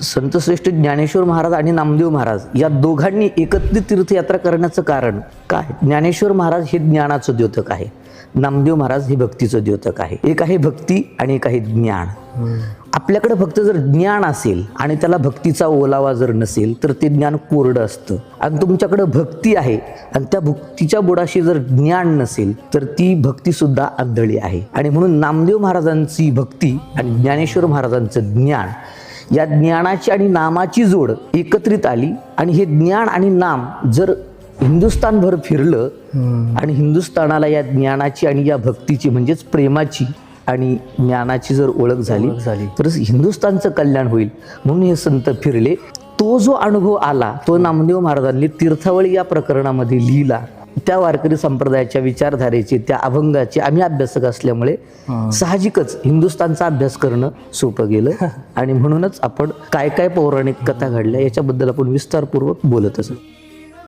संतश्रेष्ठ ज्ञानेश्वर महाराज आणि नामदेव महाराज या दोघांनी एकत्रित तीर्थयात्रा करण्याचं कारण काय? ज्ञानेश्वर महाराज हे ज्ञानाचं द्योतक आहे, नामदेव महाराज हे भक्तीचं द्योतक आहे. एक आहे भक्ती आणि एक आहे ज्ञान. आपल्याकडे फक्त जर ज्ञान असेल आणि त्याला भक्तीचा ओलावा जर नसेल तर ते ज्ञान कोरडं असतं. आणि तुमच्याकडे भक्ती आहे आणि त्या भक्तीच्या बुडाशी जर ज्ञान नसेल तर ती भक्ती सुद्धा आंधळी आहे. आणि म्हणून नामदेव महाराजांची भक्ती आणि ज्ञानेश्वर महाराजांचं ज्ञान, या ज्ञानाची आणि नामाची जोड एकत्रित आली. आणि हे ज्ञान आणि नाम जर हिंदुस्थानभर फिरलं आणि हिंदुस्थानाला या ज्ञानाची आणि या भक्तीची म्हणजेच प्रेमाची आणि ज्ञानाची जर ओळख झाली तर हिंदुस्थानचं कल्याण होईल. म्हणून हे संत फिरले. तो जो अनुभव आला तो नामदेव महाराजांनी तीर्थावळी या प्रकरणामध्ये लिहिला. त्या वारकरी संप्रदायाच्या विचारधारेचे, त्या अभंगाचे आम्ही अभ्यासक असल्यामुळे साहजिकच हिंदुस्थानचा अभ्यास करणं सोपं गेलं. आणि म्हणूनच आपण काय काय पौराणिक कथा घडल्या याच्याबद्दल आपण विस्तारपूर्वक बोलत असतो.